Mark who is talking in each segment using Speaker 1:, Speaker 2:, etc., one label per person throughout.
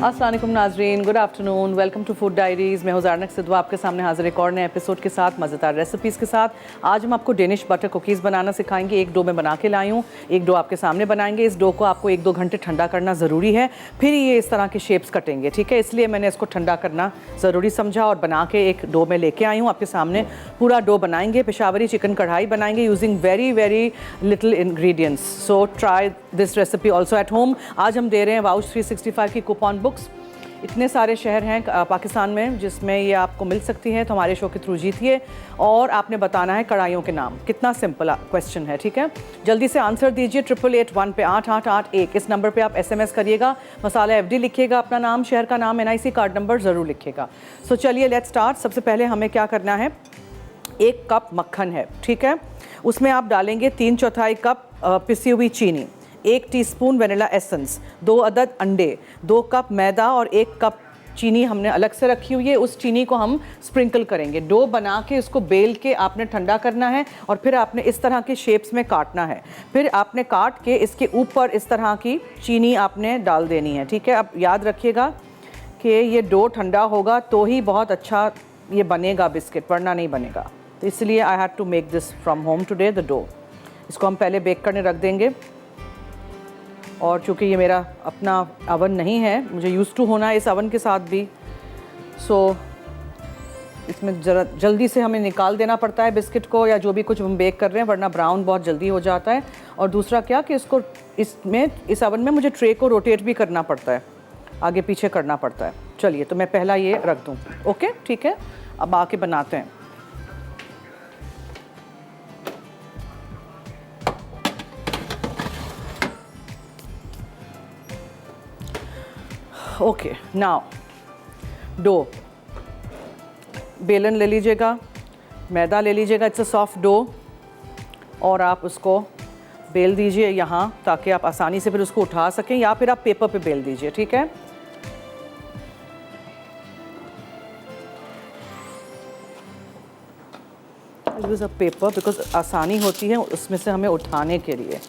Speaker 1: अस्सलाम वालेकुम नाजरीन, good afternoon, welcome to food diaries. मैं हूं ज़ारनक सिद्दवा आपके सामने हाजिर एक और नए एपिसोड के साथ, मज़ेदार रेसिपीज़ के साथ। आज हम आपको डेनिश बटर कुकीज़ बनाना सिखाएंगे। एक डो में बना के लाई हूँ, एक डो आपके सामने बनाएंगे। इस डो को आपको 1-2 घंटे ठंडा करना ज़रूरी है, फिर ये इस तरह के शेप्स कटेंगे, ठीक है। इसलिए मैंने इसको ठंडा करना ज़रूरी समझा और बना के एक डो में लेके आई हूँ। आपके सामने पूरा डो बनाएंगे। पेशावरी चिकन कढ़ाई बनाएंगे using very very little ingredients. So try this recipe also at home. आज हम दे रहे हैं वाउच 365 की कूपन बुक्स। इतने सारे शहर हैं पाकिस्तान में जिसमें ये आपको मिल सकती हैं, तो हमारे शो के थ्रू जीतिए। और आपने बताना है कढ़ाइयों के नाम। कितना सिंपल क्वेश्चन है, ठीक है। जल्दी से आंसर दीजिए 8881 पे 8881 इस नंबर पे आप SMS करिएगा। मसाला FD लिखिएगा, अपना नाम, शहर का नाम, NIC कार्ड नंबर ज़रूर लिखिएगा। सो चलिए लेट्स स्टार्ट। सबसे पहले हमें क्या करना है, 1 कप मक्खन है, ठीक है। उसमें आप डालेंगे 3/4 कप पिसी हुई चीनी, 1 टीस्पून वनीला एसेंस, 2 अदद अंडे, 2 कप मैदा और 1 कप चीनी हमने अलग से रखी हुई है। उस चीनी को हम स्प्रिंकल करेंगे। डो बना के उसको बेल के आपने ठंडा करना है और फिर आपने इस तरह के शेप्स में काटना है। फिर आपने काट के इसके ऊपर इस तरह की चीनी आपने डाल देनी है, ठीक है। अब याद रखिएगा कि ये डो ठंडा होगा तो ही बहुत अच्छा ये बनेगा बिस्किट, वरना नहीं बनेगा। तो इसलिए I had to make this from home today the dough. इसको हम पहले बेक करने रख देंगे। और चूँकि ये मेरा अपना अवन नहीं है, मुझे यूज़ टू होना है इस अवन के साथ भी, सो इसमें ज़रा जल्दी से हमें निकाल देना पड़ता है बिस्किट को या जो भी कुछ हम बेक कर रहे हैं, वरना ब्राउन बहुत जल्दी हो जाता है। और दूसरा क्या कि इसको इस अवन में मुझे ट्रे को रोटेट भी करना पड़ता है, आगे पीछे करना पड़ता है। चलिए तो मैं पहला ये रख दूँ, ओके ठीक है। अब आके बनाते हैं। ओके नाउ डो, बेलन ले लीजिएगा, मैदा ले लीजिएगा, इट्स अ सॉफ्ट डो, और आप उसको बेल दीजिए यहाँ ताकि आप आसानी से फिर उसको उठा सकें, या फिर आप पेपर पे बेल दीजिए, ठीक है। यूज़ अ पेपर बिकॉज आसानी होती है उसमें से हमें उठाने के लिए।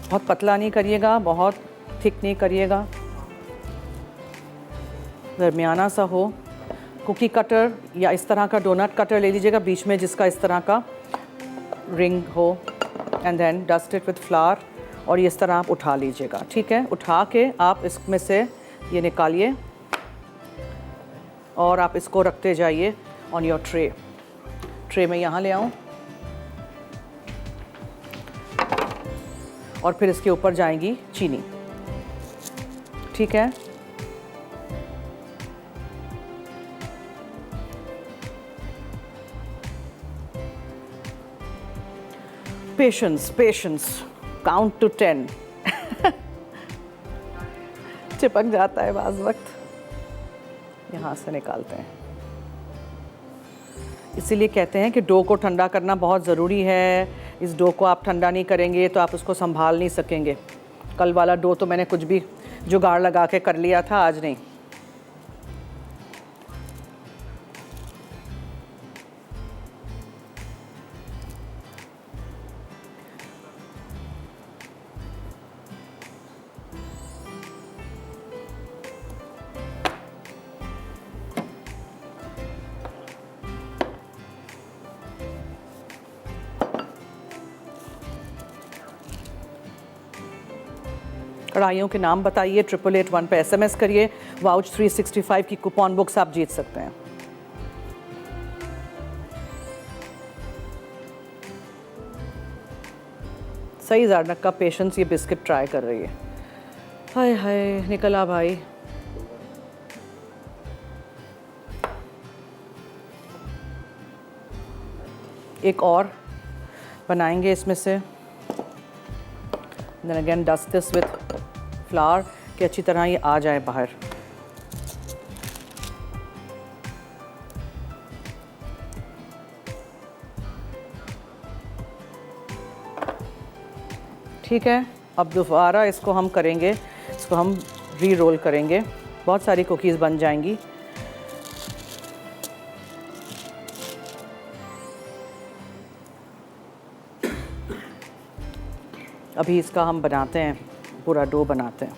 Speaker 1: बहुत पतला नहीं करिएगा, बहुत थिक नहीं करिएगा, दरमियाना सा हो। कुकी कटर या इस तरह का डोनट कटर ले लीजिएगा बीच में जिसका इस तरह का रिंग हो, and then dust it with flour, और ये इस तरह आप उठा लीजिएगा, ठीक है। उठा के आप इसमें से ये निकालिए और आप इसको रखते जाइए ऑन योर ट्रे में यहाँ ले आऊँ और फिर इसके ऊपर जाएंगी चीनी, ठीक है। Patience, count to 10। चिपक जाता है बाज़ वक्त, यहाँ से निकालते हैं। इसीलिए कहते हैं कि डो को ठंडा करना बहुत ज़रूरी है। इस डो को आप ठंडा नहीं करेंगे तो आप उसको संभाल नहीं सकेंगे। कल वाला डो तो मैंने कुछ भी जुगाड़ लगा के कर लिया था, आज नहीं। कढ़ाइयों के नाम बताइए, 8881 पे SMS करिए। वाउच 365 की कूपन बुक्स आप जीत सकते हैं। सही ज़ारनक का पेशेंस ये बिस्किट ट्राई कर रही है। हाय हाय निकला भाई। एक और बनाएंगे इसमें से, then again dust this with flour कि अच्छी तरह ये आ जाए बाहर। ठीक है, अब दोबारा इसको हम करेंगे, इसको हम री रोल करेंगे, बहुत सारी कुकीज़ बन जाएंगी। अभी इसका हम बनाते हैं, पूरा डो बनाते हैं।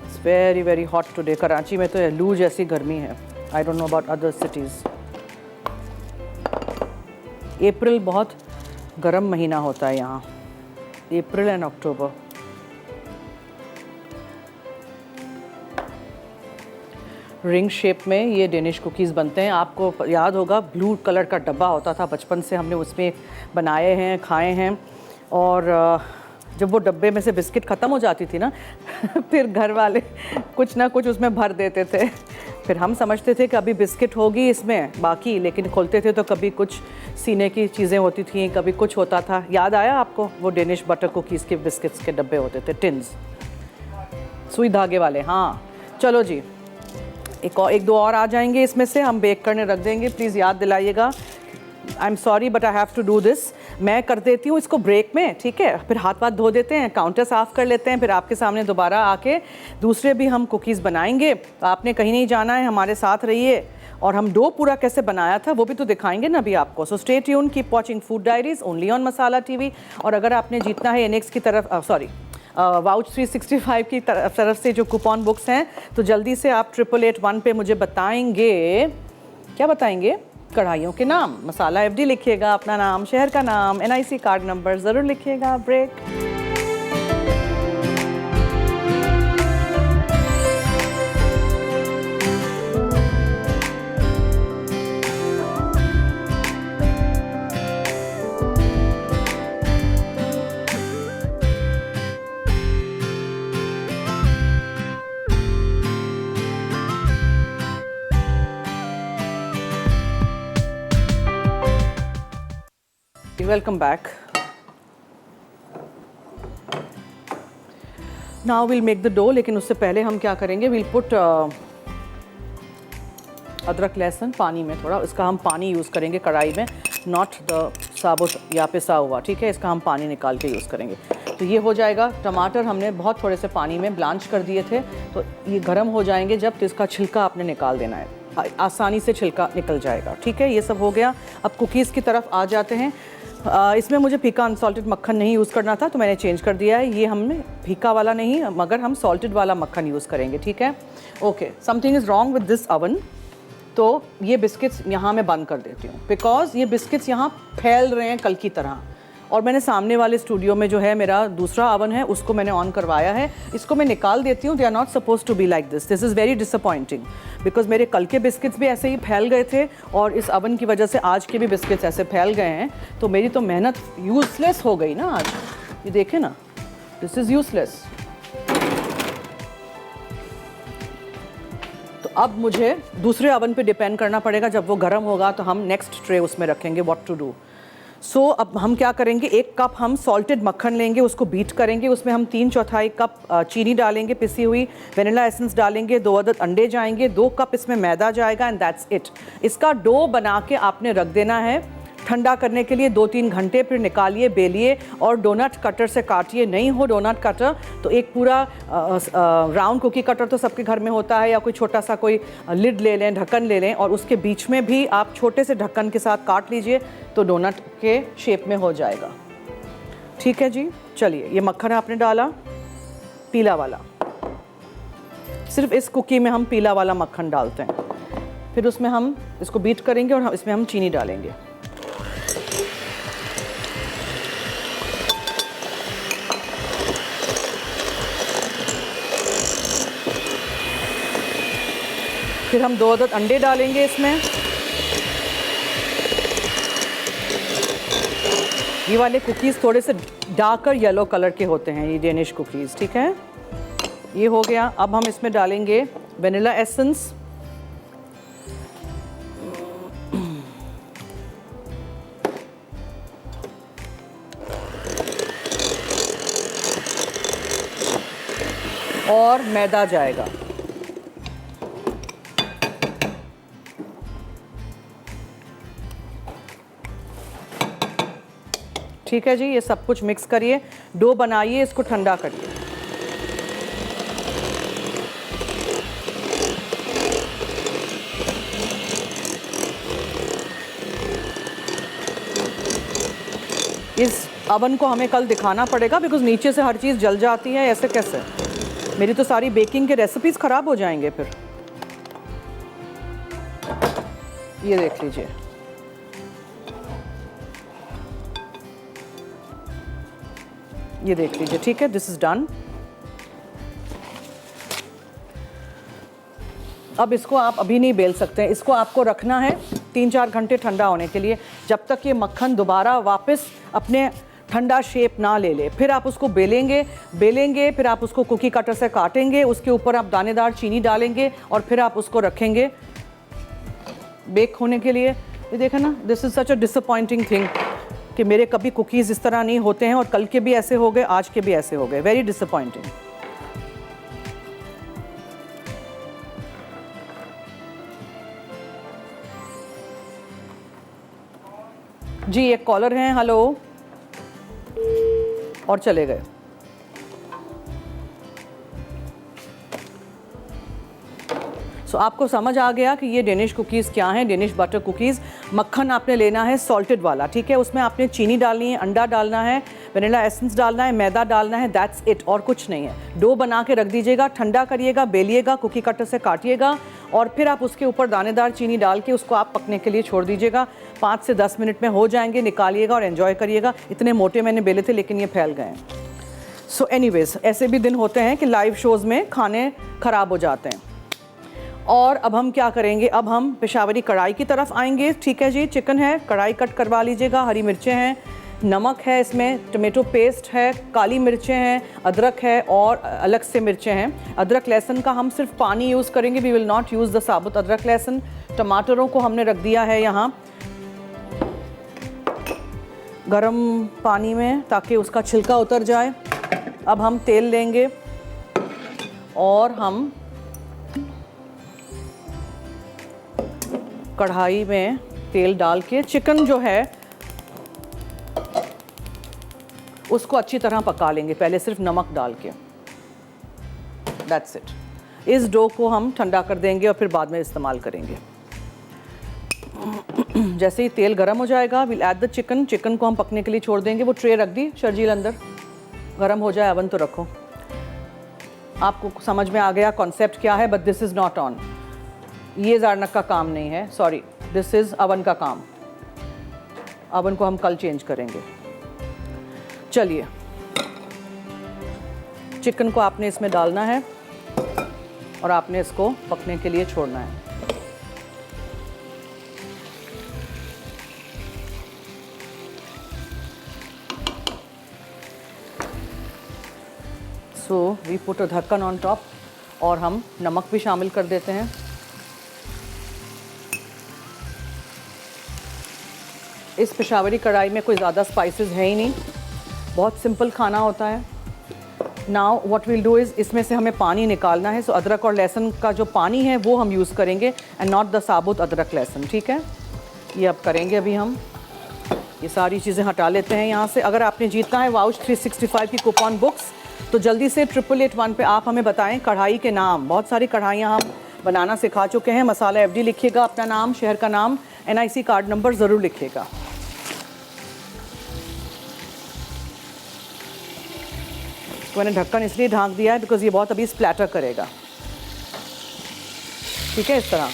Speaker 1: It's very very hot today. Karachi में तो लू जैसी गर्मी है। I don't know about other cities. अप्रैल बहुत गर्म महीना होता है यहाँ, April and October. Ring shape में ये डेनिश कुकीज़ बनते हैं। आपको याद होगा ब्लू कलर का डब्बा होता था, बचपन से हमने उसमें बनाए हैं, खाए हैं। और जब वो डब्बे में से बिस्किट ख़त्म हो जाती थी ना फिर घर वाले कुछ ना कुछ उसमें भर देते थे। फिर हम समझते थे कि अभी बिस्किट होगी इसमें बाकी, लेकिन खोलते थे तो कभी कुछ सीने की चीज़ें होती थी, कभी कुछ होता था। याद आया आपको? वो डेनिश बटर कुकीज़ के बिस्किट्स के डब्बे होते थे, टिन्स, सुई धागे वाले। हाँ चलो जी, एक दो और आ जाएंगे इसमें से, हम बेक करने रख देंगे। प्लीज़ याद दिलाइएगा। I am sorry but I have to do this. मैं कर देती हूँ इसको ब्रेक में, ठीक है? फिर हाथ वाथ धो देते हैं, काउंटर साफ़ कर लेते हैं, फिर आपके सामने दोबारा आके दूसरे भी हम कुकीज़ बनाएंगे। आपने कहीं नहीं जाना है, हमारे साथ रहिए। और हम डो पूरा कैसे बनाया था वो भी तो दिखाएंगे ना अभी आपको। So stay tune, keep watching food diaries only on Masala TV. और अगर आपने जीतना है एनेक्स की तरफ, वाउच 365 की तरफ से जो कूपन बुक्स हैं, तो जल्दी से आप 8881 पे मुझे बताएंगे। क्या बताएंगे? कढ़ाइयों के नाम। मसाला FD लिखिएगा, अपना नाम, शहर का नाम, NIC कार्ड नंबर ज़रूर लिखिएगा। Break. Welcome back. Now we'll make the dough, लेकिन उससे पहले हम क्या करेंगे? We'll put अदरक लहसुन पानी में थोड़ा, इसका हम पानी यूज़ करेंगे कढ़ाई में, नॉट द साबुत या पिसा हुआ, ठीक है? इसका हम पानी निकाल के यूज़ करेंगे। तो ये हो जाएगा। टमाटर हमने बहुत थोड़े से पानी में ब्लांच कर दिए थे, तो ये गर्म हो जाएंगे जब, तो इसका छिलका आपने निकाल देना है, आसानी से छिलका निकल जाएगा, ठीक है? ये सब हो गया। अब कुकीज़ की तरफ आ जाते हैं। इसमें मुझे फीका अनसॉल्टेड मक्खन नहीं यूज़ करना था, तो मैंने चेंज कर दिया है। ये हमने फीका वाला नहीं, मगर हम सॉल्टेड वाला मक्खन यूज़ करेंगे, ठीक है? Okay, something is wrong with this oven. तो ये बिस्किट्स यहाँ मैं बंद कर देती हूँ, बिकॉज़ ये बिस्किट्स यहाँ फैल रहे हैं कल की तरह। और मैंने सामने वाले स्टूडियो में जो है मेरा दूसरा अवन है, उसको मैंने ऑन करवाया है। इसको मैं निकाल देती हूँ। They are not suppose to be like this. This is very disappointing, because मेरे कल के बिस्किट्स भी ऐसे ही फैल गए थे, और इस अवन की वजह से आज के भी बिस्किट्स ऐसे फैल गए हैं। तो मेरी तो मेहनत यूज़लेस हो गई ना आज। ये देखें ना, दिस इज़ यूज़लेस। तो अब मुझे दूसरे अवन पे डिपेंड करना पड़ेगा। जब वो गर्म होगा तो हम नेक्स्ट ट्रे उसमें रखेंगे, व्हाट टू डू। सो अब हम क्या करेंगे? 1 कप हम सॉल्टेड मक्खन लेंगे, उसको बीट करेंगे, उसमें हम 3/4 कप चीनी डालेंगे पिसी हुई, वेनिला एसेंस डालेंगे, 2 अदद अंडे जाएंगे, 2 कप इसमें मैदा जाएगा, एंड दैट्स इट। इसका डो बना के आपने रख देना है ठंडा करने के लिए 2-3 घंटे। फिर निकालिए, बेलिए और डोनट कटर से काटिए। नहीं हो डोनट कटर तो एक पूरा राउंड कुकी कटर तो सबके घर में होता है, या कोई छोटा सा कोई लिड ले लें, ढक्कन ले लें, और उसके बीच में भी आप छोटे से ढक्कन के साथ काट लीजिए, तो डोनट के शेप में हो जाएगा, ठीक है जी? चलिए, ये मक्खन आपने डाला, पीला वाला। सिर्फ इस कुकी में हम पीला वाला मक्खन डालते हैं। फिर उसमें हम इसको बीट करेंगे और इसमें हम चीनी डालेंगे। फिर हम 2 अदद अंडे डालेंगे इसमें। ये वाले कुकीज़ थोड़े से डार्कर येलो कलर के होते हैं, ये डेनिश कुकीज़, ठीक है? ये हो गया। अब हम इसमें डालेंगे वेनिला एसेंस, और मैदा जाएगा। ठीक है जी, ये सब कुछ मिक्स करिए, डो बनाइए, इसको ठंडा करिए। इस अवन को हमें कल दिखाना पड़ेगा बिकॉज नीचे से हर चीज़ जल जाती है, ऐसे कैसे? मेरी तो सारी बेकिंग के रेसिपीज़ ख़राब हो जाएंगे फिर। ये देख लीजिए, ये देख लीजिए, ठीक है, दिस इज़ डन। अब इसको आप अभी नहीं बेल सकते हैं, इसको आपको रखना है 3-4 घंटे ठंडा होने के लिए, जब तक ये मक्खन दोबारा वापस अपने ठंडा शेप ना ले ले। फिर आप उसको बेलेंगे, फिर आप उसको कुकी कटर से काटेंगे, उसके ऊपर आप दानेदार चीनी डालेंगे और फिर आप उसको रखेंगे बेक होने के लिए। ये देखा ना, this is such a disappointing thing कि मेरे कभी कुकीज़ इस तरह नहीं होते हैं और कल के भी ऐसे हो गए, आज के भी ऐसे हो गए। Very disappointing. जी एक कॉलर हैं, हेलो, और चले गए। सो आपको समझ आ गया कि ये डेनिश कुकीज़ क्या हैं। डेनिश बटर कुकीज़, मक्खन आपने लेना है सॉल्टेड वाला, ठीक है, उसमें आपने चीनी डालनी है, अंडा डालना है, वनीला एसेंस डालना है, मैदा डालना है, दैट्स इट, और कुछ नहीं है। डो बना के रख दीजिएगा, ठंडा करिएगा, बेलिएगा, कुकी कटर से काटिएगा और फिर आप उसके ऊपर दानेदार चीनी डाल के उसको आप पकने के लिए छोड़ दीजिएगा। 5 से 10 मिनट में हो जाएंगे, निकालिएगा और एंजॉय करिएगा। इतने मोटे मैंने बेले थे लेकिन ये फैल गए हैं। सो एनीवेज, ऐसे भी दिन होते हैं कि लाइव शोज़ में खाने ख़राब हो जाते हैं। और अब हम क्या करेंगे, अब हम पेशावरी कढ़ाई की तरफ आएंगे। ठीक है जी, चिकन है, कढ़ाई कट करवा लीजिएगा, हरी मिर्चें हैं, नमक है, इसमें टमेटो पेस्ट है, काली मिर्चें हैं, अदरक है और अलग से मिर्चें हैं। अदरक लहसुन का हम सिर्फ पानी यूज़ करेंगे, we will not use the साबुत अदरक लहसुन। टमाटरों को हमने रख दिया है यहाँ गरम पानी में ताकि उसका छिलका उतर जाए। अब हम तेल लेंगे और हम कढ़ाई में तेल डाल के चिकन जो है उसको अच्छी तरह पका लेंगे, पहले सिर्फ नमक डाल के। That's it. इस डो को हम ठंडा कर देंगे और फिर बाद में इस्तेमाल करेंगे। जैसे ही तेल गर्म हो जाएगा, will add the chicken. Chicken को हम पकने के लिए छोड़ देंगे। वो ट्रे रख दी शर्जील अंदर, गर्म हो जाए, अवन तो रखो। आपको समझ में आ गया कॉन्सेप्ट क्या है, but this is not on. ये ज़ारनक का काम नहीं है, सॉरी, दिस इज़ अवन का काम। अवन को हम कल चेंज करेंगे। चलिए, चिकन को आपने इसमें डालना है और आपने इसको पकने के लिए छोड़ना है। सो वी पुट अ ढक्कन ऑन टॉप और हम नमक भी शामिल कर देते हैं। इस पेशावरी कढ़ाई में कोई ज़्यादा स्पाइसेस है ही नहीं, बहुत सिंपल खाना होता है। Now what will do is, इसमें से हमें पानी निकालना है। सो अदरक और लहसुन का जो पानी है वो हम यूज़ करेंगे एंड नॉट द साबुत अदरक लहसुन, ठीक है। ये अब करेंगे। अभी हम ये सारी चीज़ें हटा लेते हैं यहाँ से। अगर आपने जीतना है वाउच 365 की कूपन बुक्स तो जल्दी से 8881 पे आप हमें बताएं कढ़ाई के नाम। बहुत सारी कढ़ाइयाँ हम बनाना सिखा चुके हैं। मसाला FD लिखिएगा, अपना नाम, शहर का नाम, NIC कार्ड नंबर ज़रूर लिखिएगा। तो मैंने ढक्कन इसलिए ढाँक दिया है बिकॉज ये बहुत अभी स्प्लैटर करेगा, ठीक है। इस तरह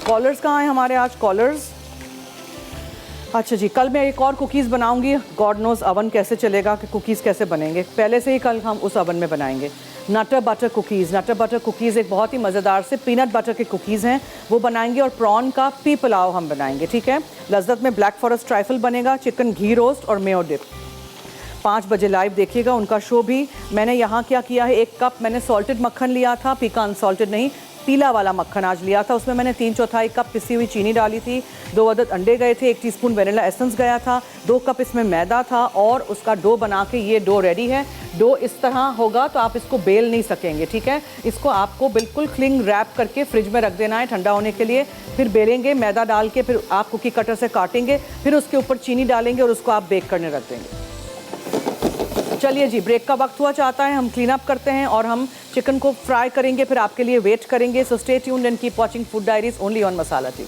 Speaker 1: कॉलर्स कहाँ हैं हमारे आज? कॉलर्स, अच्छा जी, कल मैं एक और कुकीज़ बनाऊंगी। गॉड नोज़ अवन कैसे चलेगा कि कुकीज़ कैसे बनेंगे, पहले से ही कल हम उस अवन में बनाएंगे। नटर बटर कुकीज़। नटर बटर कुकीज़ एक बहुत ही मज़ेदार से पीनट बटर के कुकीज़ हैं, वो बनाएंगे। और प्रॉन का पी पुलाव हम बनाएंगे, ठीक है। लज्जत में ब्लैक फॉरेस्ट ट्राइफल बनेगा, चिकन घी रोस्ट और मेयो डिप। 5 बजे लाइव देखिएगा उनका शो भी। मैंने यहाँ क्या किया है, 1 कप मैंने सॉल्टेड मक्खन लिया था, पीका अनसॉल्टेड नहीं, पीला वाला मक्खन आज लिया था। उसमें मैंने 3/4 कप पिसी हुई चीनी डाली थी, 2 अदद अंडे गए थे, 1 टीस्पून वनीला एसेंस गया था, 2 कप इसमें मैदा था और उसका डो बना के ये डो रेडी है। डो इस तरह होगा तो आप इसको बेल नहीं सकेंगे, ठीक है। इसको आपको बिल्कुल क्लिंग रैप करके फ्रिज में रख देना है ठंडा होने के लिए। फिर बेलेंगे मैदा डाल के, फिर आप कुकी कटर से काटेंगे, फिर उसके ऊपर चीनी डालेंगे और उसको आप बेक करने रख देंगे। चलिए जी, ब्रेक का वक्त हुआ चाहता है, हम क्लीन अप करते हैं और हम चिकन को फ्राई करेंगे, फिर आपके लिए वेट करेंगे। So stay tuned and keep watching food diaries only on Masala TV।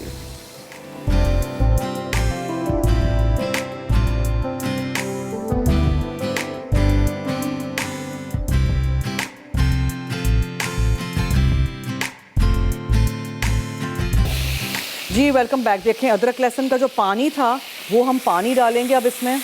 Speaker 1: जी वेलकम बैक। देखें अदरक लहसुन का जो पानी था वो हम पानी डालेंगे अब इसमें।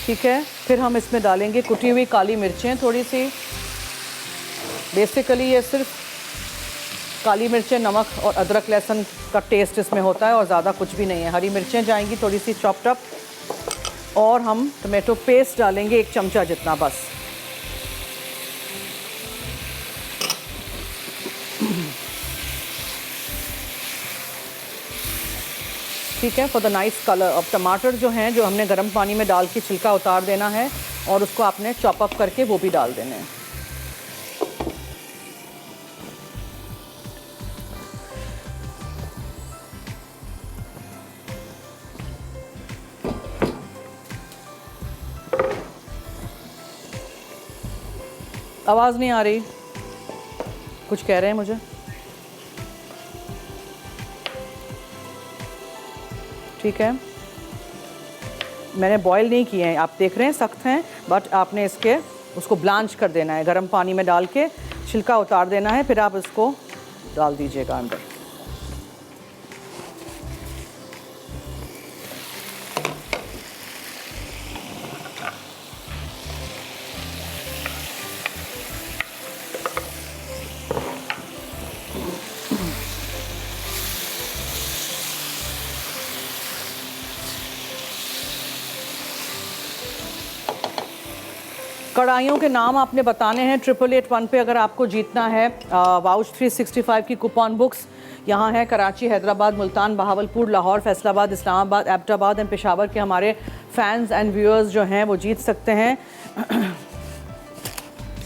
Speaker 1: ठीक है, फिर हम इसमें डालेंगे कुटी हुई काली मिर्चें थोड़ी सी। बेसिकली ये सिर्फ काली मिर्चें, नमक और अदरक लहसुन का टेस्ट इसमें होता है और ज़्यादा कुछ भी नहीं है। हरी मिर्चें जाएंगी थोड़ी सी चॉप्ड अप, और हम टमाटो पेस्ट डालेंगे 1 चमचा जितना बस। ठीक है, फॉर द नाइस कलर। अब टमाटर जो हैं, जो हमने गर्म पानी में डाल के छिलका उतार देना है और उसको आपने चॉप अप करके वो भी डाल देने हैं। आवाज़ नहीं आ रही, कुछ कह रहे हैं मुझे। ठीक है, मैंने बॉईल नहीं किए हैं, आप देख रहे हैं सख्त हैं, बट आपने उसको ब्लांच कर देना है, गर्म पानी में डाल के छिलका उतार देना है, फिर आप इसको डाल दीजिएगा अंदर। कढ़ाइयों के नाम आपने बताने हैं 8881 पे अगर आपको जीतना है। वाउच 365 की कूपन बुक्स यहाँ है। कराची, हैदराबाद, मुल्तान, बहावलपुर, लाहौर, फैसलाबाद, इस्लामाबाद, एबटाबाद एंड पेशावर के हमारे फैंस एंड व्यूअर्स जो हैं वो जीत सकते हैं।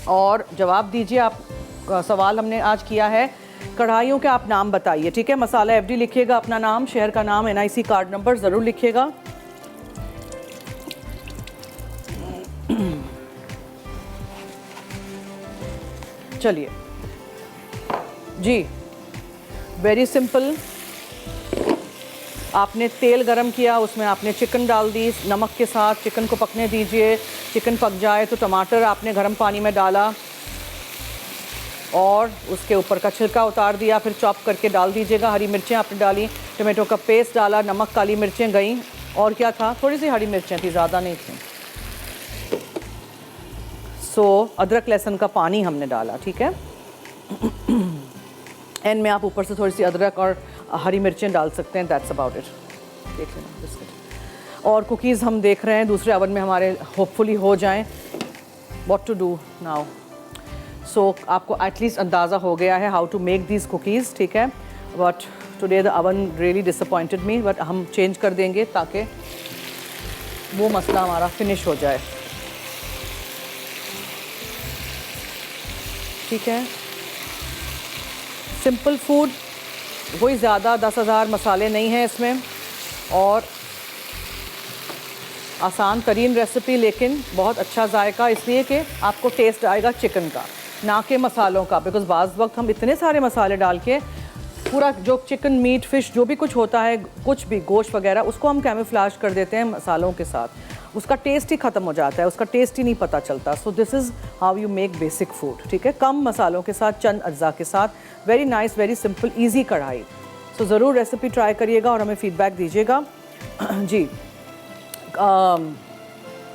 Speaker 1: और जवाब दीजिए, आप सवाल हमने आज किया है कढ़ाइयों के आप नाम बताइए। ठीक है, मसाला एफडी लिखिएगा, अपना नाम, शहर का नाम, एनआईसी कार्ड नंबर ज़रूर लिखिएगा। चलिए जी, वेरी सिंपल। आपने तेल गरम किया, उसमें आपने चिकन डाल दी नमक के साथ, चिकन को पकने दीजिए। चिकन पक जाए तो टमाटर आपने गरम पानी में डाला और उसके ऊपर का छिलका उतार दिया, फिर चॉप करके डाल दीजिएगा। हरी मिर्चें आपने डाली, टमाटो का पेस्ट डाला, नमक, काली मिर्चें गई, और क्या था, थोड़ी सी हरी मिर्चें थी, ज़्यादा नहीं थी। अदरक लहसुन का पानी हमने डाला। ठीक है, एंड में आप ऊपर से थोड़ी सी अदरक और हरी मिर्चें डाल सकते हैं। That's about it. देख लेना बिस्किट। और कुकीज़ हम देख रहे हैं दूसरे ओवन में हमारे होपफुली हो जाएं। What to do now. आपको एटलीस्ट अंदाज़ा हो गया है how to make these cookies. ठीक है, but today the oven really disappointed me, but हम चेंज कर देंगे ताकि वो मसला हमारा फिनिश हो जाए। ठीक है, सिंपल फूड, कोई ज़्यादा 10,000 मसाले नहीं हैं इसमें, और आसान तरीन रेसिपी, लेकिन बहुत अच्छा जायका, इसलिए कि आपको टेस्ट आएगा चिकन का, ना के मसालों का। बिकॉज़ बाज़ वक्त हम इतने सारे मसाले डाल के पूरा जो चिकन, मीट, फ़िश जो भी कुछ होता है, कुछ भी गोश्त वगैरह, उसको हम कैमोफ्लेज कर देते हैं मसालों के साथ, उसका टेस्ट ही ख़त्म हो जाता है, उसका टेस्ट ही नहीं पता चलता। So this is how you make basic food. ठीक है, कम मसालों के साथ, चंद अज्जा के साथ, very nice, very simple, easy कढ़ाई। सो ज़रूर रेसिपी ट्राई करिएगा और हमें फ़ीडबैक दीजिएगा। जी,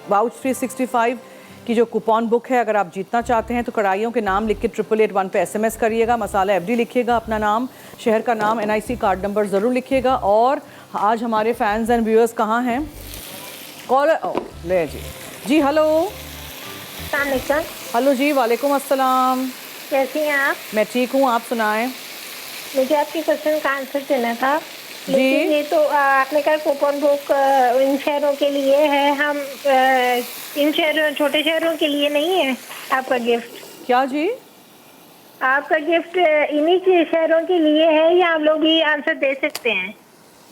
Speaker 1: वाउच 365 की जो कूपन बुक है, अगर आप जीतना चाहते हैं तो कढ़ाइयों के नाम लिख के 8881 पे SMS करिएगा। मसाला एफडी लिखिएगा, अपना नाम, शहर का नाम, NIC कार्ड नंबर ज़रूर लिखिएगा। और आज हमारे फैंस एंड व्यूअर्स कहाँ हैं? कॉलर ले जी। जी हेलो। हेलो जी, वालेकुम अस्सलाम।
Speaker 2: कैसी हैं आप?
Speaker 1: मैं ठीक हूँ, आप सुनाएं।
Speaker 2: मुझे आपके क्वेश्चन का आंसर देना था।
Speaker 1: जी।
Speaker 2: ये तो आपने कहा कूपन बुक इन शहरों के लिए है, हम इन शहरों, छोटे शहरों के लिए नहीं है आपका गिफ्ट?
Speaker 1: क्या जी?
Speaker 2: आपका गिफ्ट इन्हीं के शहरों के लिए है या हम लोग भी आंसर दे सकते हैं?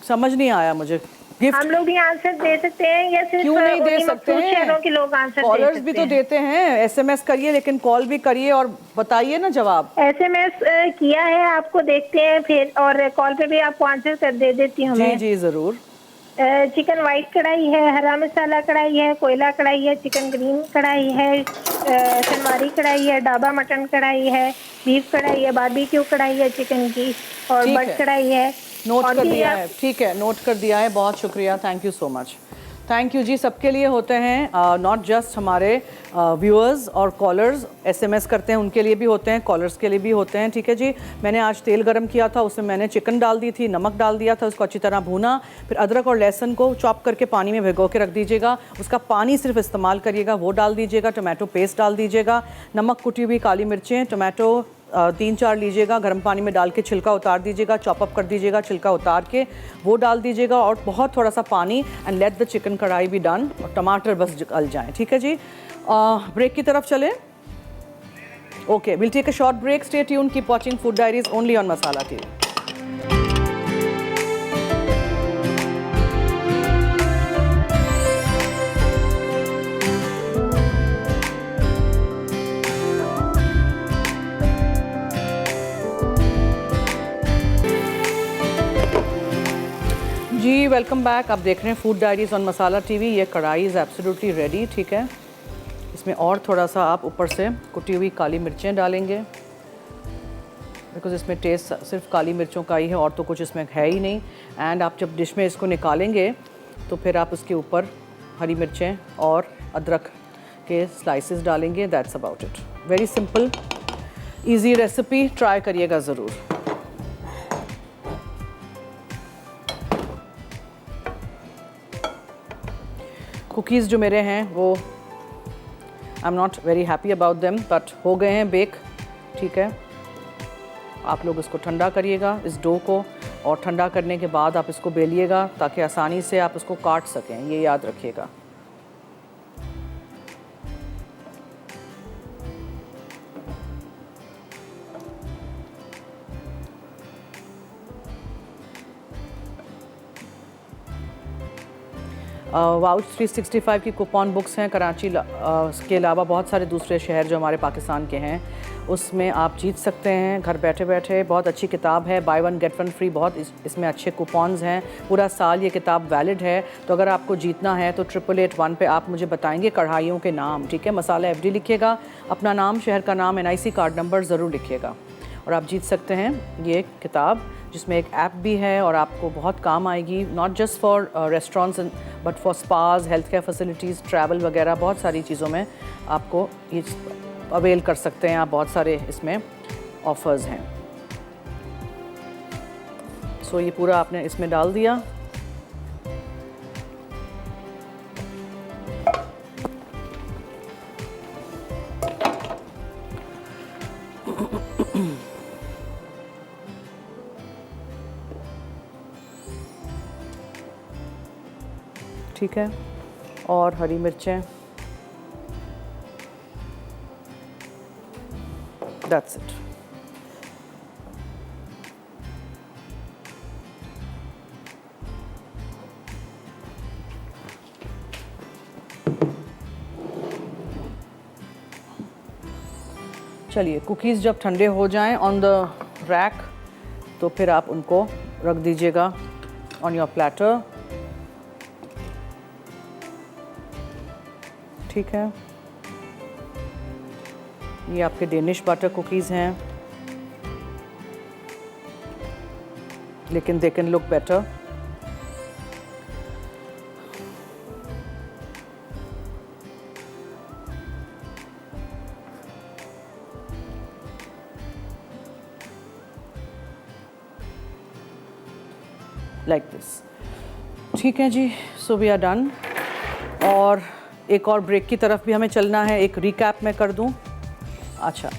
Speaker 1: समझ नहीं आया मुझे। गिफ्ट
Speaker 2: हम लोग भी आंसर दे सकते हैं या सिर्फ
Speaker 1: क्यों नहीं दे सकते हैं?
Speaker 2: शहरों के लोग आंसर दे सकते हैं?
Speaker 1: कॉलर्स भी तो देते हैं। SMS करिए, लेकिन कॉल भी करिए और बताइए ना जवाब।
Speaker 2: SMS किया है आपको, देखते हैं फिर, और कॉल पे भी आपको आंसर कर दे देती हूँ।
Speaker 1: जी जी ज़रूर।
Speaker 2: चिकन वाइट कढ़ाई है, हरा मसाला कढ़ाई है, कोयला कढ़ाई है, चिकन ग्रीन कढ़ाई है, सनवारी कढ़ाई है, डाबा मटन कढ़ाई है, बीफ कढ़ाई है, बारबेक्यू कढ़ाई है चिकन की, और
Speaker 1: ठीक
Speaker 2: बट
Speaker 1: है।
Speaker 2: कढ़ाई है।
Speaker 1: नोट
Speaker 2: और
Speaker 1: कर
Speaker 2: भी
Speaker 1: दिया
Speaker 2: आप-
Speaker 1: है, ठीक है, नोट कर दिया है, बहुत शुक्रिया, thank you so much. Thank you जी। सबके लिए होते हैं, नॉट जस्ट हमारे व्यूअर्स और कॉलर्स एसएमएस करते हैं उनके लिए भी होते हैं, कॉलर्स के लिए भी होते हैं, ठीक है जी। मैंने आज तेल गरम किया था, उसमें मैंने चिकन डाल दी थी, नमक डाल दिया था, उसको अच्छी तरह भूना, फिर अदरक और लहसुन को चॉप करके पानी में भिगो के रख दीजिएगा, उसका पानी सिर्फ इस्तेमाल करिएगा, वो डाल दीजिएगा, टोमेटो पेस्ट डाल दीजिएगा, नमक, कुटी हुई काली मिर्चें, टोमेटो 3-4 लीजिएगा, गर्म पानी में डाल के छिलका उतार दीजिएगा, चॉप अप कर दीजिएगा, छिलका उतार के वो डाल दीजिएगा, और बहुत थोड़ा सा पानी, एंड लेट द चिकन कढ़ाई भी डन, और टमाटर बस गल जाएं, ठीक है जी। ब्रेक की तरफ चलें। Okay, will take a short break, stay tune, keep watching food diaries only on Masala TV. जी वेलकम बैक। आप देख रहे हैं food diaries on Masala TV. ये कढ़ाई इज़ एब्सोल्युटली रेडी, ठीक है। इसमें और थोड़ा सा आप ऊपर से कुटी हुई काली मिर्चें डालेंगे, बिकॉज इसमें टेस्ट सिर्फ काली मिर्चों का ही है, और तो कुछ इसमें है ही नहीं। एंड आप जब डिश में इसको निकालेंगे तो फिर आप उसके ऊपर हरी मिर्चें और अदरक के स्लाइसेस डालेंगे। That's about it, very simple easy recipe, try करिएगा ज़रूर। कुकीज़ जो मेरे हैं वो आई am not very happy about them, but हो गए हैं बेक, ठीक है। आप लोग इसको ठंडा करिएगा, इस डो को, और ठंडा करने के बाद आप इसको बेलिएगा ताकि आसानी से आप इसको काट सकें, ये याद रखिएगा। वाउच 365 की कूपन बुक्स हैं कराची के अलावा बहुत सारे दूसरे शहर जो हमारे पाकिस्तान के हैं, उसमें आप जीत सकते हैं घर बैठे बैठे। बहुत अच्छी किताब है, by one get one free, बहुत इसमें अच्छे कूपन्स हैं, पूरा साल ये किताब वैलिड है। तो अगर आपको जीतना है तो 8881 पे आप मुझे बताएंगे कढ़ाइयों के नाम, ठीक है। मसाला एफडी लिखिएगा, अपना नाम, शहर का नाम, एनआईसी कार्ड नंबर ज़रूर लिखिएगा, और आप जीत सकते हैं ये किताब, जिसमें एक ऐप भी है और आपको बहुत काम आएगी, not just for restaurants but for spas, health care facilities, travel वगैरह, बहुत सारी चीज़ों में आपको ये अवेल कर सकते हैं आप। बहुत सारे इसमें ऑफर्स हैं। सो ये पूरा आपने इसमें डाल दिया। ठीक है, और हरी मिर्चें, दैट्स इट। चलिए, कुकीज़ जब ठंडे हो जाएं ऑन द रैक, तो फिर आप उनको रख दीजिएगा ऑन योर प्लेटर, ठीक है। ये आपके डेनिश बटर कुकीज़ हैं, लेकिन they can look better. Like this, ठीक है जी। सो वी आर डन, और एक और ब्रेक की तरफ भी हमें चलना है। एक रिकैप मैं कर दूं। अच्छा,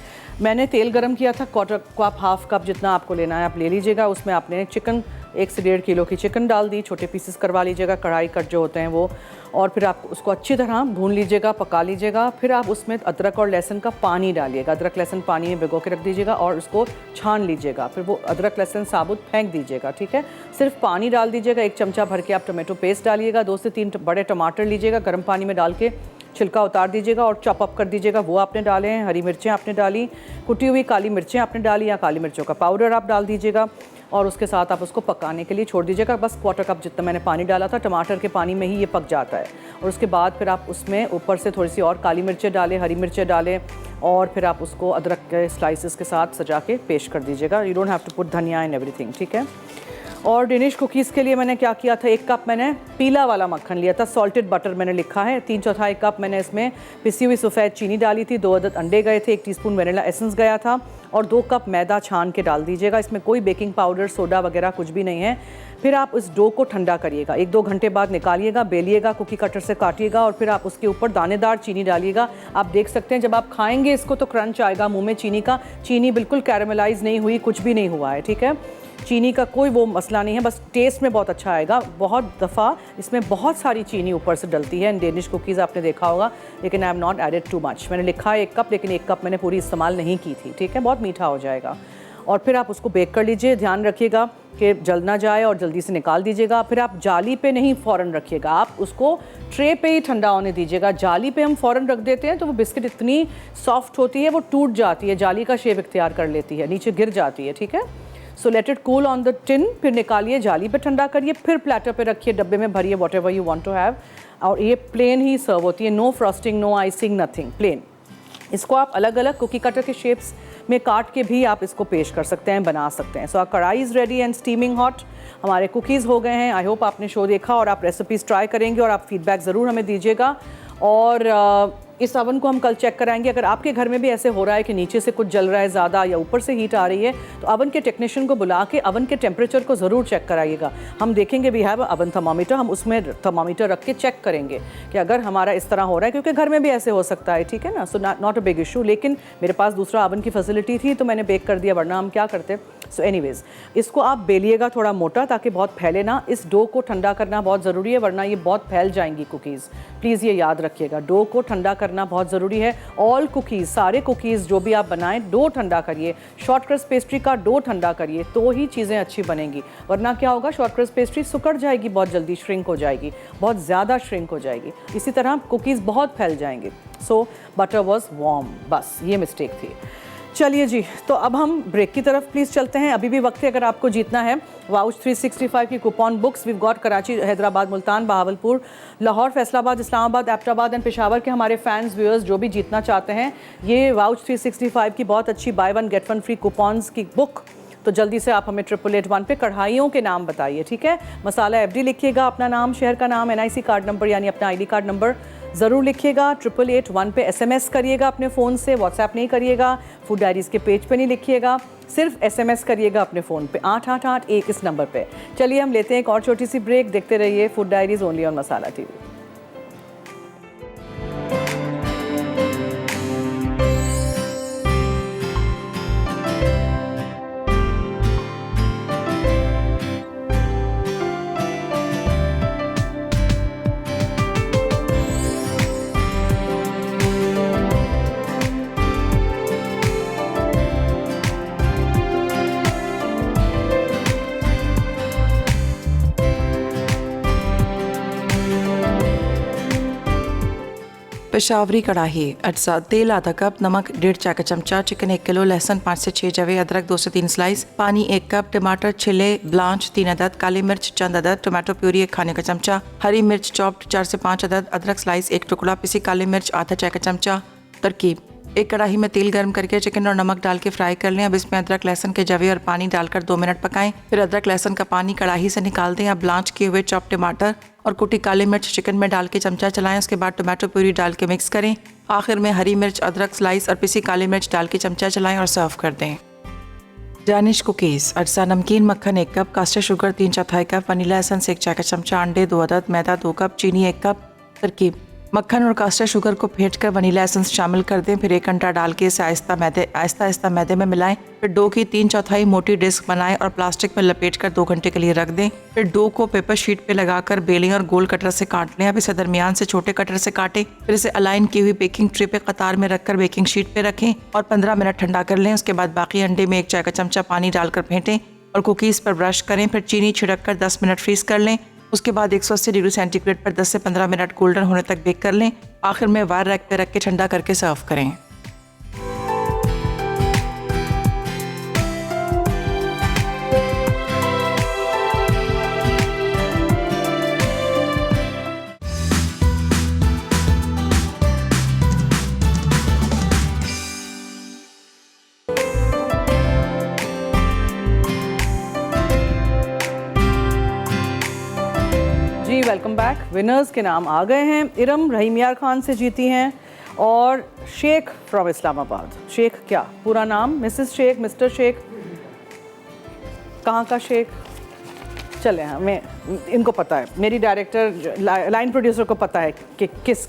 Speaker 1: मैंने तेल गरम किया था, क्वार्टर कप, हाफ कप, जितना आपको लेना है आप ले लीजिएगा। उसमें आपने चिकन 1 से 1.5 किलो की चिकन डाल दी, छोटे पीसेस करवा लीजिएगा, कढ़ाई कट जो होते हैं वो, और फिर आप उसको अच्छी तरह भून लीजिएगा, पका लीजिएगा। फिर आप उसमें अदरक और लहसुन का पानी डालिएगा, अदरक लहसुन पानी में भिगो के रख दीजिएगा, और उसको छान लीजिएगा। फिर वो अदरक लहसुन साबुत फेंक दीजिएगा, ठीक है। सिर्फ पानी डाल दीजिएगा, 1 चमचा भर के आप टोमेटो पेस्ट डालिएगा, 2 से 3 बड़े टमाटर लीजिएगा, गर्म पानी में डाल के छिलका उतार दीजिएगा और चॉप अप कर दीजिएगा, वो आपने डाले हैं। हरी मिर्चें आपने डाली, कुटी हुई काली मिर्चें आपने डाली, या काली मिर्चों का पाउडर आप डाल दीजिएगा, और उसके साथ आप उसको पकाने के लिए छोड़ दीजिएगा। बस क्वार्टर कप जितना मैंने पानी डाला था, टमाटर के पानी में ही ये पक जाता है। और उसके बाद फिर आप उसमें ऊपर से थोड़ी सी और काली मिर्चें डालें, हरी मिर्चें डालें और फिर आप उसको अदरक के स्लाइसेस के साथ सजा के पेश कर दीजिएगा। You don't have to put dhania and everything, ठीक है। और डेनिश कुकीज़ के लिए मैंने क्या किया था, 1 कप मैंने पीला वाला मक्खन लिया था, सॉल्टेड बटर मैंने लिखा है। 3/4 कप मैंने इसमें पिसी हुई सफ़ेद चीनी डाली थी, 2 अदद अंडे गए थे, 1 टीस्पून वनीला एसेंस गया था और 2 कप मैदा छान के डाल दीजिएगा। इसमें कोई बेकिंग पाउडर, सोडा वगैरह कुछ भी नहीं है। फिर आप इस डो को ठंडा करिएगा, 1-2 घंटे बाद निकालिएगा, बेलिएगा, कुकी कटर से काटिएगा और फिर आप उसके ऊपर दानेदार चीनी डालिएगा। आप देख सकते हैं जब आप खाएंगे इसको तो क्रंच आएगा मुंह में चीनी का। चीनी बिल्कुल कैरामलाइज नहीं हुई, कुछ भी नहीं हुआ है, ठीक है। चीनी का कोई वो मसला नहीं है, बस टेस्ट में बहुत अच्छा आएगा। बहुत दफ़ा इसमें बहुत सारी चीनी ऊपर से डलती है इन डेनिश कुकीज़, आपने देखा होगा, लेकिन I am not added too much. मैंने लिखा है 1 कप, लेकिन 1 कप मैंने पूरी इस्तेमाल नहीं की थी, ठीक है। बहुत मीठा हो जाएगा। और फिर आप उसको बेक कर लीजिए, ध्यान रखिएगा कि जल ना जाए और जल्दी से निकाल दीजिएगा। फिर आप जाली पे नहीं फ़ौरन रखिएगा, आप उसको ट्रे पे ही ठंडा होने दीजिएगा। जाली पे हम फ़ौरन रख देते हैं तो वो बिस्किट इतनी सॉफ्ट होती है वो टूट जाती है, जाली का शेप इख्तियार कर लेती है, नीचे गिर जाती है, ठीक है। So let it cool on the tin, फिर निकालिए, जाली पे ठंडा करिए, फिर प्लेटर पे रखिए, डब्बे में भरिए, whatever you want to have. और ये प्लेन ही सर्व होती है, no frosting, no icing, nothing, plain. इसको आप अलग अलग कुकी कटर के शेप्स में काट के भी आप इसको पेश कर सकते हैं, बना सकते हैं। सो आवर कढ़ाई is ready and steaming hot. हमारे कुकीज़ हो गए हैं। आई होप आपने शो देखा और आप रेसिपीज़ ट्राई करेंगे और आप फीडबैक ज़रूर हमें दीजिएगा। और इस अवन को हम कल चेक कराएंगे। अगर आपके घर में भी ऐसे हो रहा है कि नीचे से कुछ जल रहा है ज़्यादा या ऊपर से हीट आ रही है तो अवन के टेक्नीशियन को बुला के अवन के टेम्परेचर को ज़रूर चेक कराइएगा। हम देखेंगे, वी हैव अवन थर्मामीटर, हम उसमें थर्मामीटर रख के चेक करेंगे कि अगर हमारा इस तरह हो रहा है, क्योंकि घर में भी ऐसे हो सकता है, ठीक है ना। So not a big issue. लेकिन मेरे पास दूसरा अवन की फैसिलिटी थी तो मैंने बेक कर दिया, वरना हम क्या करते। सो एनीवेज़, इसको आप बेलिएगा थोड़ा मोटा ताकि बहुत फैले ना। इस डो को ठंडा करना बहुत ज़रूरी है, वरना ये बहुत फैल जाएंगी कुकीज़। प्लीज़ ये याद रखिएगा, डो को ठंडा करना बहुत ज़रूरी है। ऑल कुकीज़, सारे कुकीज़ जो भी आप बनाएं, डो ठंडा करिए। शॉर्ट क्रस्ट पेस्ट्री का डो ठंडा करिए तो ही चीज़ें अच्छी बनेंगी, वरना क्या होगा, शॉर्ट क्रस्ट पेस्ट्री सुकड़ जाएगी, बहुत जल्दी श्रिंक हो जाएगी, बहुत ज़्यादा श्रिंक हो जाएगी। इसी तरह कुकीज़ बहुत फैल जाएंगे। सो बटर वॉज वार्म, बस ये मिस्टेक थी। चलिए जी, तो अब हम ब्रेक की तरफ प्लीज़ चलते हैं। अभी भी वक्त है अगर आपको जीतना है वाउच 365 की coupon books. We've got Karachi, Hyderabad, Multan, Bahawalpur, Lahore, Faisalabad, Islamabad, Abbottabad and Peshawar के हमारे फैंस व्यूअर्स जो भी जीतना चाहते हैं ये वाउच 365 की बहुत अच्छी बाय 1 गेट 1 फ्री कूपन्स की बुक। तो जल्दी से आप हमें 8881 पे कढ़ाइयों के नाम बताइए, ठीक है। मसाला एफडी लिखिएगा, अपना नाम, शहर का नाम, एनआईसी कार्ड नंबर यानी अपना आईडी कार्ड नंबर ज़रूर लिखिएगा। 8881 पे एसएमएस करिएगा अपने फ़ोन से, व्हाट्सएप नहीं करिएगा, फूड डायरीज़ के पेज पे नहीं लिखिएगा, सिर्फ एसएमएस करिएगा अपने फ़ोन पे 8881 इस नंबर पे। चलिए हम लेते हैं एक और छोटी सी ब्रेक। देखते रहिए food diaries only on Masala TV.
Speaker 3: Peshawari कढ़ाई, अज्जा, तेल आधा कप, नमक 1.5 चाय का चमचा, चिकन 1 किलो, लहसुन 5 से 6 जवे, अदरक 2 से 3 स्लाइस, पानी 1 कप, टमाटर छिले ब्लांच 3 अदद, काली मिर्च चंद अदद, टमाटो प्यूरी 1 खाने का चमचा, हरी मिर्च चॉप्ड 4 से 5 अदद, अदरक स्लाइस 1 टुकड़ा, पिसी काली मिर्च आधा चाय का चमचा। तरकीब: एक कढ़ाई में तेल गर्म करके चिकन और नमक डाल के फ्राई कर लें। अब इसमें अदरक लहसुन के जवे और पानी डालकर 2 मिनट पकाएं। फिर अदरक लहसुन का पानी कढ़ाई से निकाल दें। अब ब्लांच किए हुए चॉप टमाटर और कुटी काली मिर्च चिकन में डाल के चमचा चलाएं। उसके बाद टमाटो प्यूरी डाल के मिक्स करें। आखिर में हरी मिर्च, अदरक स्लाइस और पिसी काली मिर्च डाल के चमचा चलाएं और सर्व कर दें। डेनिश कुकीज़, अज्जा, नमकीन मक्खन 1 cup, caster sugar 3/4 cup, vanilla essence 1 चाय का चमचा, अंडे 2 अदद, मैदा 2 कप, चीनी 1 कप। तरकीब: मक्खन और कास्टर शुगर को फेंट कर वनीला एसेंस शामिल कर दें। फिर 1 घंटा डाल के इसे आहिस्ता आहिस्ता मैदे में मिलाएं। फिर डो की 3/4 मोटी डिस्क बनाएं और प्लास्टिक में लपेट कर 2 घंटे के लिए रख दें। फिर डो को पेपर शीट पे लगाकर बेलें और गोल कटर से काट लें। अब इसे दरमियान से छोटे कटर से काटें। फिर इसे अलाइन की हुई बेकिंग ट्रे पे कतार में रखकर बेकिंग शीट पे रखें और 15 मिनट ठंडा कर लें। उसके बाद बाकी अंडे में 1 चाय का चमचा पानी डालकर फेंटें और कुकीज़ पर ब्रश करें। फिर चीनी छिड़क कर 10 मिनट फ्रीज कर लें। उसके बाद 180 डिग्री सेंटीग्रेड पर 10 से 15 मिनट गोल्डन होने तक बेक कर लें। आखिर में वायर रैक पे रख के ठंडा करके सर्व करें।
Speaker 1: Welcome back. विनर्स के नाम आ गए हैं। इरम रहीम यार खान से जीती हैं और शेख फ्रॉम इस्लामाबाद। शेख क्या पूरा नाम? मिसेस शेख, मिस्टर शेख, कहाँ का शेख? चले हमें इनको पता है, मेरी डायरेक्टर लाइन प्रोड्यूसर को पता है कि किस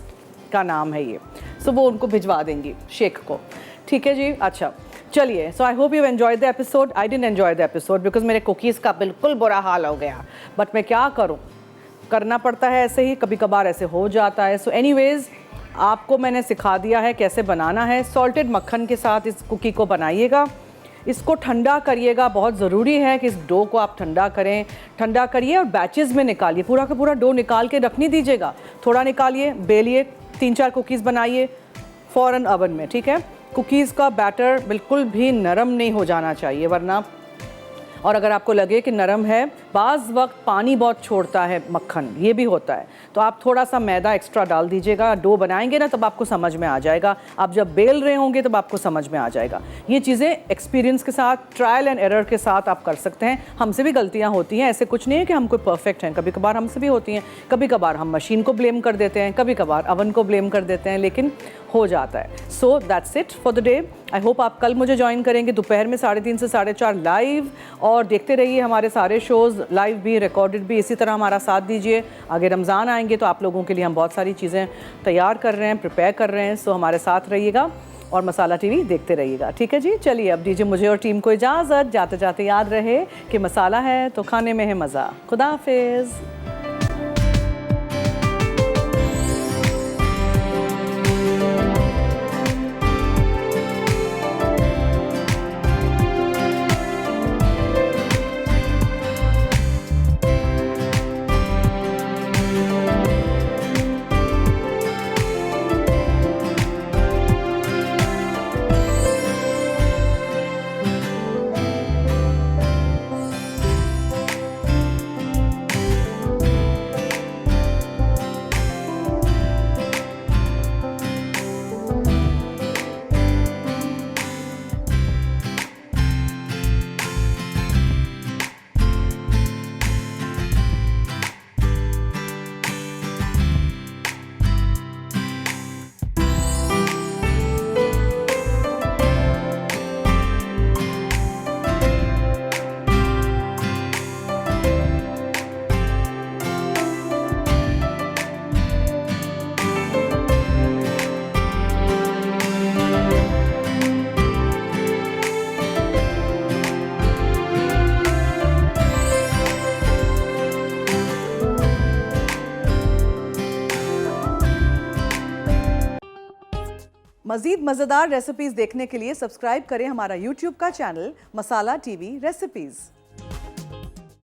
Speaker 1: का नाम है ये, सो वो उनको भिजवा देंगी शेख को। ठीक है जी, अच्छा चलिए। So I hope you enjoy the episode. I didn't enjoy the episode because मेरे कुकीज़ का बिल्कुल बुरा हाल हो गया, बट मैं क्या करूँ, करना पड़ता है ऐसे ही, कभी कभार ऐसे हो जाता है। सो एनीवेज आपको मैंने सिखा दिया है कैसे बनाना है। सॉल्टेड मक्खन के साथ इस कुकी को बनाइएगा। इसको ठंडा करिएगा, बहुत ज़रूरी है कि इस डो को आप ठंडा करें। ठंडा करिए और बैचेस में निकालिए, पूरा का पूरा डो निकाल के रख नहीं दीजिएगा। थोड़ा निकालिए, बेलिए, 3-4 कुकीज़ बनाइए फ़ौरन अवन में। ठीक है, कुकीज़ का बैटर बिल्कुल भी नरम नहीं हो जाना चाहिए, वरना और अगर आपको लगे कि नरम है, बाज़ वक्त पानी बहुत छोड़ता है मक्खन, ये भी होता है, तो आप थोड़ा सा मैदा एक्स्ट्रा डाल दीजिएगा। डो बनाएंगे ना तब आपको समझ में आ जाएगा, आप जब बेल रहे होंगे तब आपको समझ में आ जाएगा। ये चीज़ें एक्सपीरियंस के साथ, ट्रायल एंड एरर के साथ आप कर सकते हैं। हमसे भी गलतियाँ होती हैं, ऐसे कुछ नहीं है कि हम कोई परफेक्ट हैं, कभी कभार हमसे भी होती हैं। कभी कभार हम मशीन को ब्लेम कर देते हैं, कभी कभार अवन को ब्लेम कर देते हैं, लेकिन हो जाता है। So that's it for the day. I hope आप कल मुझे ज्वाइन करेंगे दोपहर में 3:30 से 4:30 लाइव, और देखते रहिए हमारे सारे शोज़, लाइव भी, रिकॉर्डेड भी। इसी तरह हमारा साथ दीजिए। आगे रमज़ान आएंगे तो आप लोगों के लिए हम बहुत सारी चीज़ें तैयार कर रहे हैं, प्रिपेयर कर रहे हैं। सो हमारे साथ रहिएगा और मसाला टीवी देखते रहिएगा। ठीक है जी, चलिए अब दीजिए मुझे और टीम को इजाज़त। जाते जाते याद रहे कि मसाला है तो खाने में है मज़ा। खुदा हाफिज़। मज़ीद मज़ेदार रेसिपीज़ देखने के लिए सब्सक्राइब करें हमारा YouTube का चैनल मसाला टीवी रेसिपीज़।